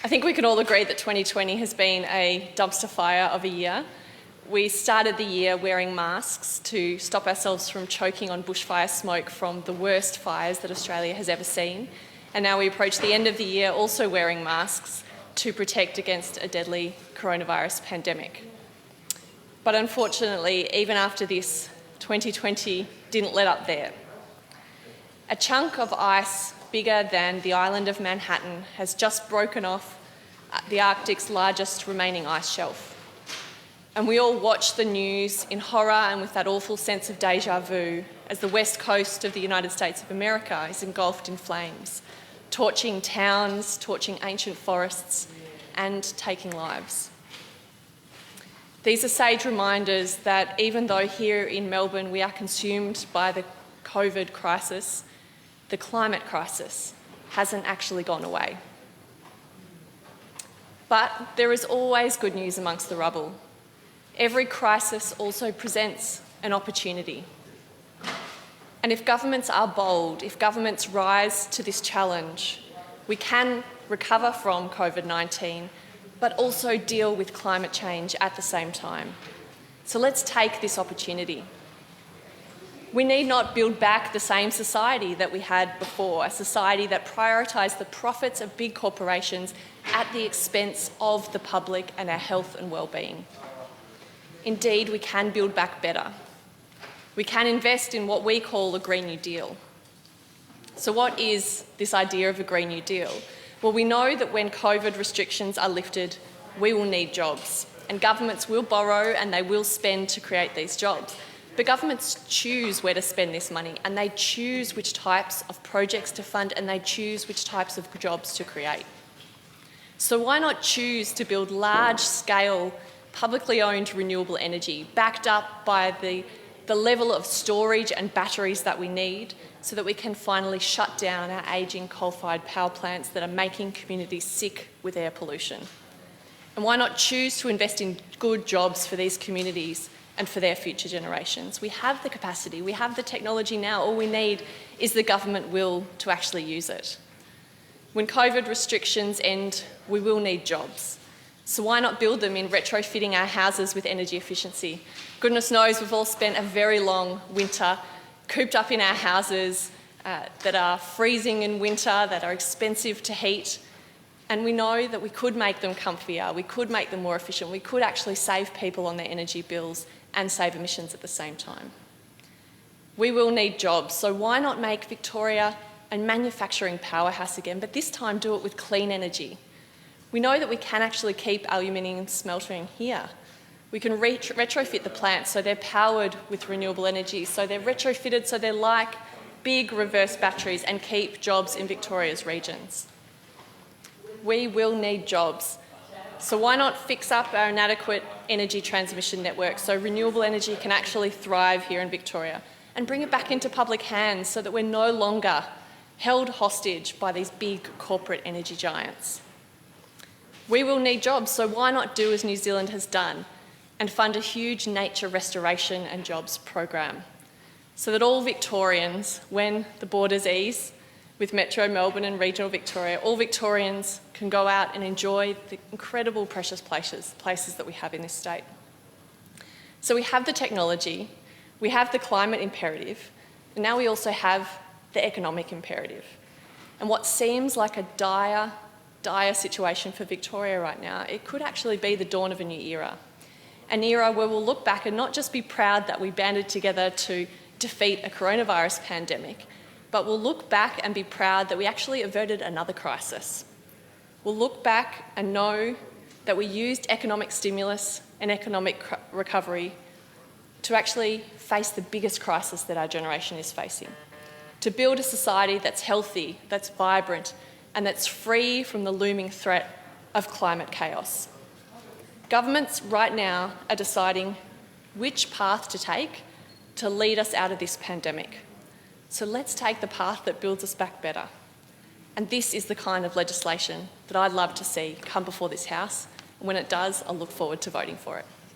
I think we can all agree that 2020 has been a dumpster fire of a year. We started the year wearing masks to stop ourselves from choking on bushfire smoke from the worst fires that Australia has ever seen. And now we approach the end of the year also wearing masks to protect against a deadly coronavirus pandemic. But unfortunately, even after this, 2020 didn't let up there. A chunk of ice bigger than the island of Manhattan has just broken off the Arctic's largest remaining ice shelf. And we all watch the news in horror and with that awful sense of déjà vu as the west coast of the United States of America is engulfed in flames, torching towns, torching ancient forests, and taking lives. These are sage reminders that even though here in Melbourne we are consumed by the COVID crisis, the climate crisis hasn't actually gone away. But there is always good news amongst the rubble. Every crisis also presents an opportunity. And if governments are bold, if governments rise to this challenge, we can recover from COVID-19, but also deal with climate change at the same time. So let's take this opportunity. We need not build back the same society that we had before, a society that prioritised the profits of big corporations at the expense of the public and our health and well-being. Indeed, we can build back better. We can invest in what we call a Green New Deal. So what is this idea of a Green New Deal? Well, we know that when COVID restrictions are lifted, we will need jobs, and governments will borrow and they will spend to create these jobs. But governments choose where to spend this money, and they choose which types of projects to fund, and they choose which types of jobs to create. So why not choose to build large-scale, publicly owned renewable energy, backed up by the level of storage and batteries that we need, so that we can finally shut down our ageing coal-fired power plants that are making communities sick with air pollution? And why not choose to invest in good jobs for these communities and for their future generations? We have the capacity, we have the technology now. All we need is the government will to actually use it. When COVID restrictions end, we will need jobs. So why not build them in retrofitting our houses with energy efficiency? Goodness knows we've all spent a very long winter cooped up in our houses that are freezing in winter, that are expensive to heat. And we know that we could make them comfier, we could make them more efficient, we could actually save people on their energy bills and save emissions at the same time. We will need jobs, so why not make Victoria a manufacturing powerhouse again, but this time do it with clean energy? We know that we can actually keep aluminium smelting here. We can retrofit the plants so they're powered with renewable energy, so they're retrofitted so they're like big reverse batteries, and keep jobs in Victoria's regions. We will need jobs. So why not fix up our inadequate energy transmission network so renewable energy can actually thrive here in Victoria, and bring it back into public hands so that we're no longer held hostage by these big corporate energy giants. We will need jobs, so why not do as New Zealand has done and fund a huge nature restoration and jobs program, so that all Victorians, when the borders ease with Metro Melbourne and regional Victoria, all Victorians can go out and enjoy the incredible precious places that we have in this state. So we have the technology, we have the climate imperative, and now we also have the economic imperative. And what seems like a dire situation for Victoria right now, it could actually be the dawn of a new era. An era where we'll look back and not just be proud that we banded together to defeat a coronavirus pandemic, but we'll look back and be proud that we actually averted another crisis. We'll look back and know that we used economic stimulus and economic recovery to actually face the biggest crisis that our generation is facing, to build a society that's healthy, that's vibrant, and that's free from the looming threat of climate chaos. Governments right now are deciding which path to take to lead us out of this pandemic. So let's take the path that builds us back better. And this is the kind of legislation that I'd love to see come before this House. And when it does, I'll look forward to voting for it.